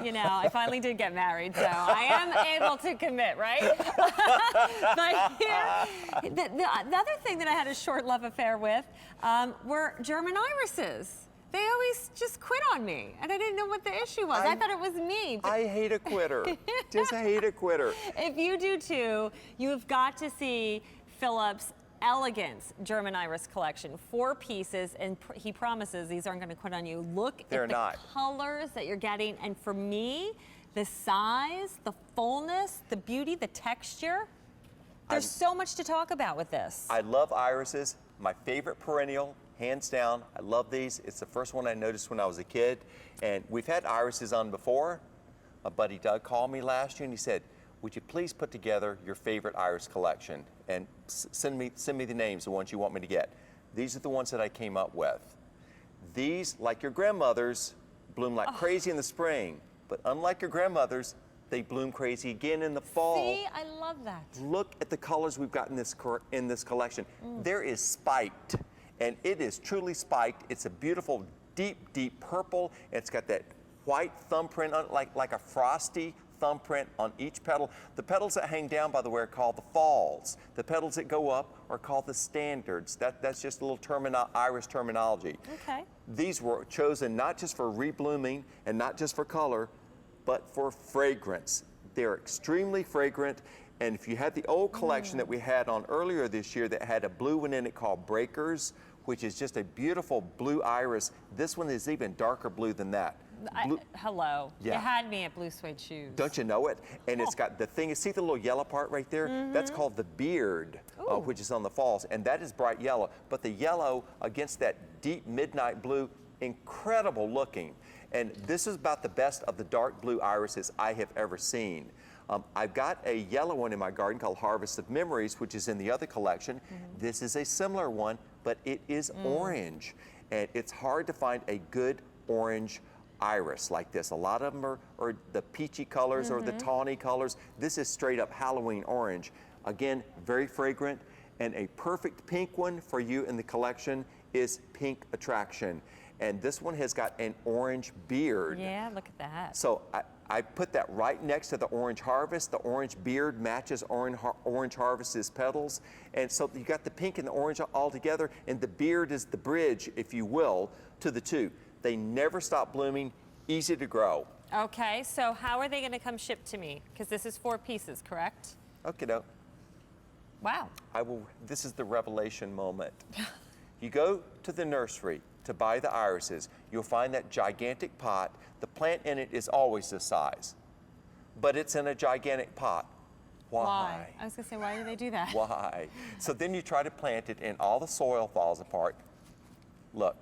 you know, I finally did get married, so I am able to commit, right? But here, the other thing that I had a short love affair with were German irises. They always just quit on me, and I didn't know what the issue was. I thought it was me. I hate a quitter. Just hate a quitter. If you do too, you've got to see Philip's Elegance German Iris collection. 4 pieces, and he promises these aren't going to quit on you. Look at the colors that you're getting, and for me, the size, the fullness, the beauty, the texture. There's so much to talk about with this. I love irises. My favorite perennial, hands down. I love these. It's the first one I noticed when I was a kid, and we've had irises on before. My buddy Doug called me last year and he said, would you please put together your favorite iris collection and send me the names, the ones you want me to get. These are the ones that I came up with. These, like your grandmother's, bloom like crazy in the spring, but unlike your grandmother's, they bloom crazy again in the fall. See, I love that. Look at the colors we've got in this collection. There is spiked, and it is truly spiked. It's a beautiful, deep, deep purple. It's got that white thumbprint on it, like a frosty thumbprint on each petal. The petals that hang down, by the way, are called the falls. The petals that go up are called the standards. That's just a little iris terminology. Okay. These were chosen not just for reblooming and not just for color, but for fragrance. They're extremely fragrant, and if you had the old collection that we had on earlier this year that had a blue one in it called Breakers, which is just a beautiful blue iris, this one is even darker blue than that. Hello. Yeah. You had me at blue suede shoes. Don't you know it? And it's got the thing, see the little yellow part right there? That's called the beard, which is on the falls, and that is bright yellow. But the yellow against that deep midnight blue, incredible looking. And this is about the best of the dark blue irises I have ever seen. I've got a yellow one in my garden called Harvest of Memories, which is in the other collection. This is a similar one, but it is orange. And it's hard to find a good orange iris like this. A lot of them are the peachy colors or the tawny colors. This is straight up Halloween orange. Again, very fragrant. And a perfect pink one for you in the collection is Pink Attraction. And this one has got an orange beard. Yeah, look at that. So I put that right next to the Orange Harvest. The orange beard matches Orange Harvest's petals. And so you got the pink and the orange all together, and the beard is the bridge, if you will, to the two. They never stop blooming, easy to grow. Okay, so how are they going to come shipped to me? Because this is 4 pieces, correct? Okay, no. Wow. This is the revelation moment. You go to the nursery to buy the irises. You'll find that gigantic pot. The plant in it is always this size, but it's in a gigantic pot. Why? I was going to say, why do they do that? Why? So then you try to plant it and all the soil falls apart. Look,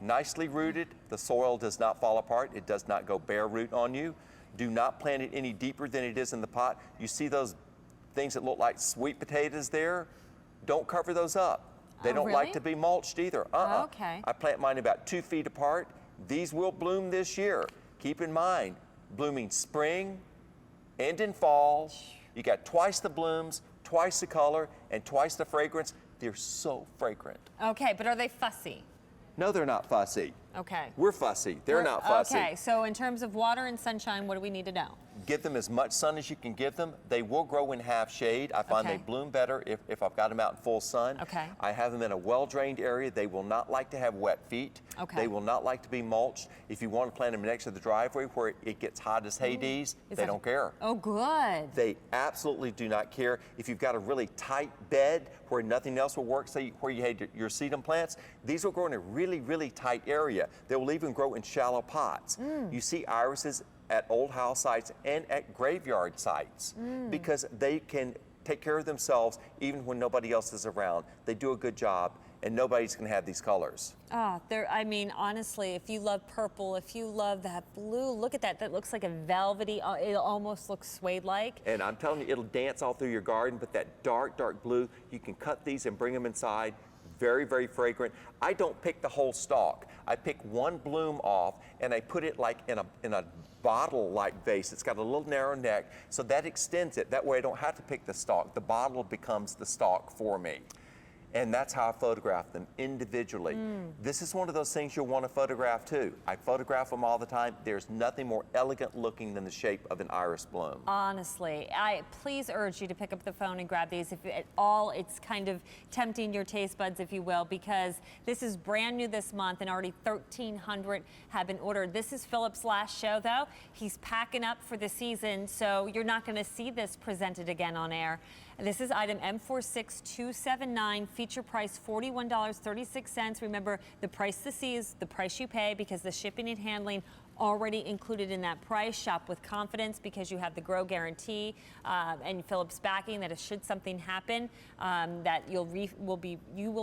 nicely rooted, the soil does not fall apart. It does not go bare root on you. Do not plant it any deeper than it is in the pot. You see those things that look like sweet potatoes there? Don't cover those up. They don't like to be mulched either. Okay. I plant mine about 2 feet apart. These will bloom this year. Keep in mind, blooming spring and in fall. You got twice the blooms, twice the color, and twice the fragrance. They're so fragrant. Okay, but are they fussy? No, they're not fussy. Okay. We're fussy. They're not fussy. Okay, so in terms of water and sunshine, what do we need to know? Give them as much sun as you can give them. They will grow in half shade. I find they bloom better if I've got them out in full sun. Okay. I have them in a well-drained area. They will not like to have wet feet. Okay. They will not like to be mulched. If you want to plant them next to the driveway where it gets hot as Hades, they don't care. Oh, good. They absolutely do not care. If you've got a really tight bed where nothing else will work, say where you had your sedum plants, these will grow in a really, really tight area. They will even grow in shallow pots. You see irises at old house sites and at graveyard sites because they can take care of themselves even when nobody else is around. They do a good job, and nobody's going to have these colors. I mean, honestly, if you love purple, if you love that blue, look at that. That looks like a velvety, it almost looks suede-like. And I'm telling you, it'll dance all through your garden, but that dark, dark blue, you can cut these and bring them inside. Very, very fragrant. I don't pick the whole stalk. I pick one bloom off and I put it like in a bottle-like vase. It's got a little narrow neck, so that extends it. That way I don't have to pick the stalk. The bottle becomes the stalk for me. And that's how I photograph them individually. This is one of those things you'll want to photograph too. I photograph them all the time. There's nothing more elegant looking than the shape of an iris bloom. Honestly, I please urge you to pick up the phone and grab these. If at all it's kind of tempting your taste buds, if you will, because this is brand new this month and already 1,300 have been ordered. This is Philip's last show though. He's packing up for the season, so you're not going to see this presented again on air. This is item M46279, feature price $41.36. Remember, the price to see is the price you pay because the shipping and handling already included in that price. Shop with confidence because you have the Grow guarantee and Philip's backing that if should something happen, that you will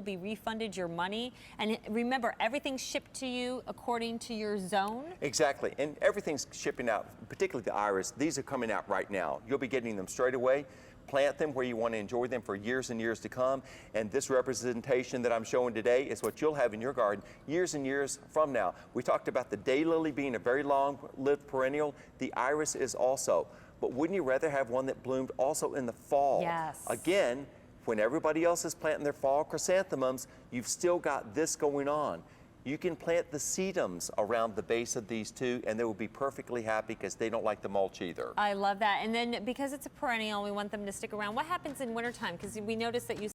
be refunded your money. And remember, everything's shipped to you according to your zone. Exactly, and everything's shipping out, particularly the iris. These are coming out right now. You'll be getting them straight away. Plant them where you want to enjoy them for years and years to come. And this representation that I'm showing today is what you'll have in your garden years and years from now. We talked about the daylily being a very long-lived perennial. The iris is also. But wouldn't you rather have one that bloomed also in the fall? Yes. Again, when everybody else is planting their fall chrysanthemums, you've still got this going on. You can plant the sedums around the base of these two, and they will be perfectly happy because they don't like the mulch either. I love that. And then because it's a perennial, we want them to stick around. What happens in wintertime? Because we noticed that you